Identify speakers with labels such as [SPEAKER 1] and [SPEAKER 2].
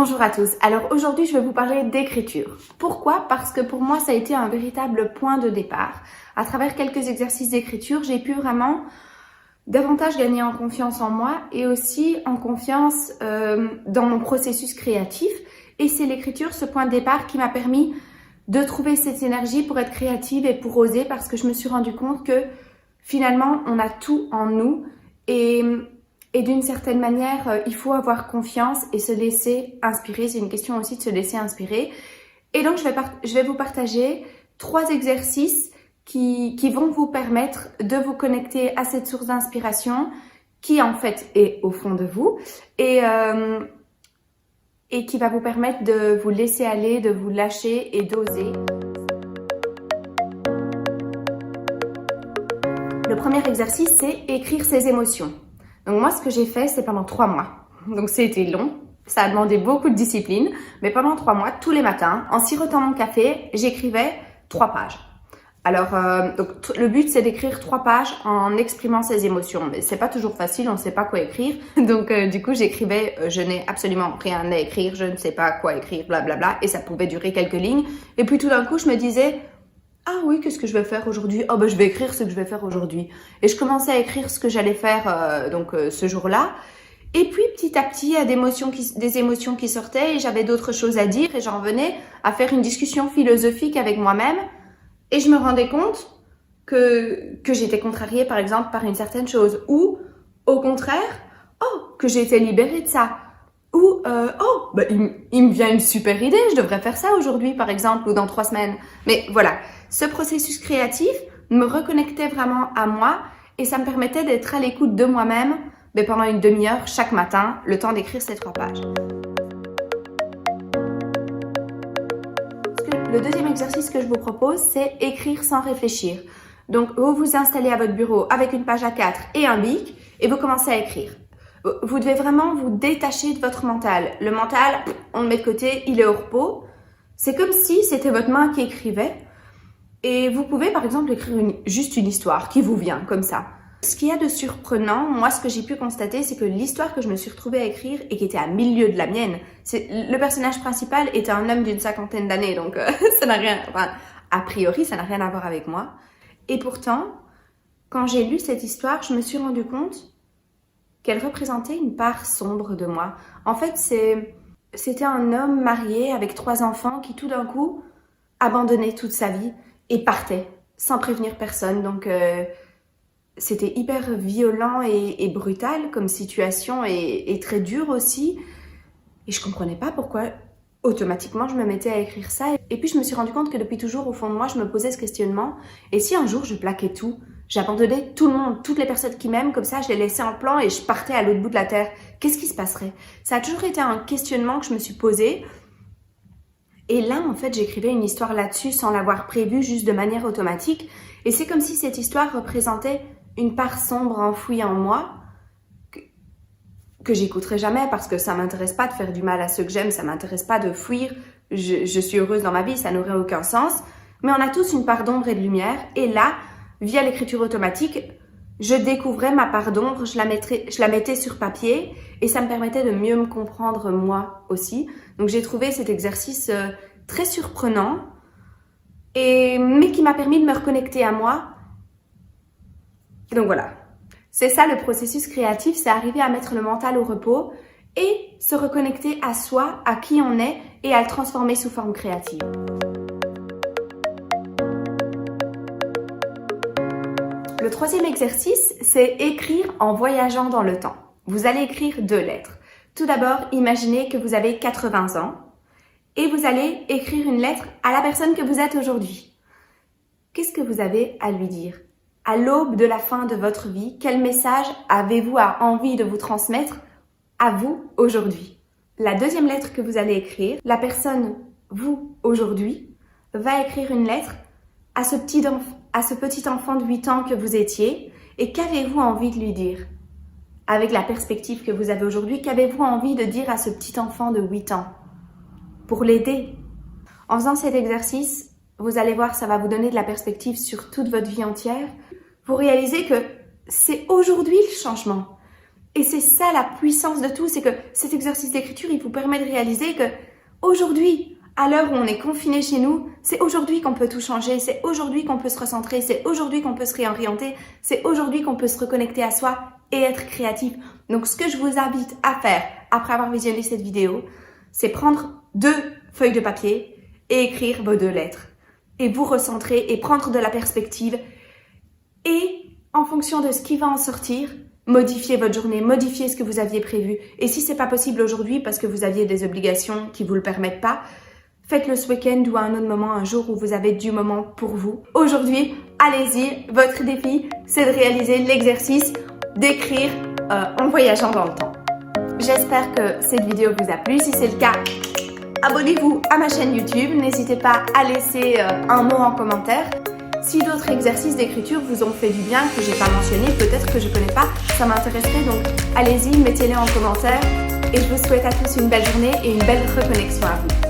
[SPEAKER 1] Bonjour à tous. Alors aujourd'hui, je vais vous parler d'écriture. Pourquoi? Parce que pour moi, ça a été un véritable point de départ. À travers quelques exercices d'écriture, j'ai pu vraiment davantage gagner en confiance en moi et aussi en confiance dans mon processus créatif. Et c'est l'écriture, ce point de départ qui m'a permis de trouver cette énergie pour être créative et pour oser, parce que je me suis rendu compte que finalement, on a tout en nous et d'une certaine manière, il faut avoir confiance et se laisser inspirer. C'est une question aussi de se laisser inspirer. Et donc, je vais vous partager 3 exercices qui vont vous permettre de vous connecter à cette source d'inspiration qui, en fait, est au fond de vous et qui va vous permettre de vous laisser aller, de vous lâcher et d'oser. Le premier exercice, c'est écrire ses émotions. Donc moi, ce que j'ai fait, c'est pendant 3 mois. Donc c'était long, ça a demandé beaucoup de discipline, mais pendant 3 mois, tous les matins, en sirotant mon café, j'écrivais 3 pages. Alors, donc, le but, c'est d'écrire 3 pages en exprimant ses émotions. Mais c'est pas toujours facile, on ne sait pas quoi écrire. Donc, du coup, j'écrivais, je n'ai absolument rien à écrire, je ne sais pas quoi écrire, blablabla. Et ça pouvait durer quelques lignes. Et puis tout d'un coup, je me disais, ah oui, qu'est-ce que je vais faire aujourd'hui? Oh ben je vais écrire ce que je vais faire aujourd'hui. Et je commençais à écrire ce que j'allais faire ce jour-là. Et puis petit à petit, il y a des émotions qui sortaient et j'avais d'autres choses à dire et j'en venais à faire une discussion philosophique avec moi-même. Et je me rendais compte que j'étais contrariée par exemple par une certaine chose. Ou au contraire, oh, que j'étais libérée de ça. Ou oh, ben, il me vient une super idée, je devrais faire ça aujourd'hui par exemple ou dans 3 semaines. Mais voilà, ce processus créatif me reconnectait vraiment à moi et ça me permettait d'être à l'écoute de moi-même pendant une demi-heure chaque matin, le temps d'écrire ces 3 pages. Le deuxième exercice que je vous propose, c'est écrire sans réfléchir. Donc vous vous installez à votre bureau avec une page A4 et un bic et vous commencez à écrire. Vous devez vraiment vous détacher de votre mental. Le mental, on le met de côté, il est au repos. C'est comme si c'était votre main qui écrivait. Et vous pouvez par exemple écrire juste une histoire qui vous vient comme ça. Ce qu'il y a de surprenant, moi ce que j'ai pu constater, c'est que l'histoire que je me suis retrouvée à écrire et qui était à milieu de la mienne, le personnage principal était un homme d'une 50aine d'années, donc ça n'a rien, a priori ça n'a rien à voir avec moi. Et pourtant, quand j'ai lu cette histoire, je me suis rendu compte qu'elle représentait une part sombre de moi. En fait, c'était un homme marié avec 3 enfants qui tout d'un coup abandonnait toute sa vie et partait sans prévenir personne. Donc c'était hyper violent et brutal comme situation et très dur aussi. Et je comprenais pas pourquoi automatiquement je me mettais à écrire ça. Et puis je me suis rendu compte que depuis toujours au fond de moi je me posais ce questionnement. Et si un jour je plaquais tout, j'abandonnais tout le monde, toutes les personnes qui m'aiment, comme ça je les laissais en plan et je partais à l'autre bout de la terre, qu'est-ce qui se passerait? Ça a toujours été un questionnement que je me suis posé. Et là, en fait, j'écrivais une histoire là-dessus sans l'avoir prévu, juste de manière automatique. Et c'est comme si cette histoire représentait une part sombre enfouie en moi que j'écouterai jamais parce que ça m'intéresse pas de faire du mal à ceux que j'aime, ça m'intéresse pas de fuir. Je suis heureuse dans ma vie, ça n'aurait aucun sens. Mais on a tous une part d'ombre et de lumière. Et là, via l'écriture automatique, je découvrais ma part d'ombre, je la mettais sur papier et ça me permettait de mieux me comprendre moi aussi. Donc j'ai trouvé cet exercice très surprenant, mais qui m'a permis de me reconnecter à moi. Et donc voilà, c'est ça le processus créatif, c'est arriver à mettre le mental au repos et se reconnecter à soi, à qui on est et à le transformer sous forme créative. Le troisième exercice, c'est écrire en voyageant dans le temps. Vous allez écrire 2 lettres. Tout d'abord, imaginez que vous avez 80 ans et vous allez écrire une lettre à la personne que vous êtes aujourd'hui. Qu'est-ce que vous avez à lui dire? À l'aube de la fin de votre vie, quel message avez-vous envie de vous transmettre à vous aujourd'hui? La deuxième lettre que vous allez écrire, la personne, vous, aujourd'hui, va écrire une lettre à ce petit enfant de 8 ans que vous étiez et qu'avez-vous envie de lui dire? Avec la perspective que vous avez aujourd'hui, qu'avez-vous envie de dire à ce petit enfant de 8 ans pour l'aider? En faisant cet exercice, vous allez voir, ça va vous donner de la perspective sur toute votre vie entière. Vous réalisez que c'est aujourd'hui le changement. Et c'est ça la puissance de tout, c'est que cet exercice d'écriture, il vous permet de réaliser que aujourd'hui, à l'heure où on est confiné chez nous, c'est aujourd'hui qu'on peut tout changer, c'est aujourd'hui qu'on peut se recentrer, c'est aujourd'hui qu'on peut se réorienter, c'est aujourd'hui qu'on peut se reconnecter à soi et être créatif. Donc ce que je vous invite à faire après avoir visionné cette vidéo, c'est prendre 2 feuilles de papier et écrire vos 2 lettres. Et vous recentrer et prendre de la perspective. Et en fonction de ce qui va en sortir, modifier votre journée, modifier ce que vous aviez prévu. Et si c'est pas possible aujourd'hui parce que vous aviez des obligations qui vous le permettent pas, faites-le ce week-end ou à un autre moment, un jour où vous avez du moment pour vous. Aujourd'hui, allez-y, votre défi, c'est de réaliser l'exercice d'écrire en voyageant dans le temps. J'espère que cette vidéo vous a plu. Si c'est le cas, abonnez-vous à ma chaîne YouTube. N'hésitez pas à laisser un mot en commentaire. Si d'autres exercices d'écriture vous ont fait du bien, que j'ai pas mentionné, peut-être que je connais pas, ça m'intéresserait. Donc allez-y, mettez-les en commentaire. Et je vous souhaite à tous une belle journée et une belle reconnexion à vous.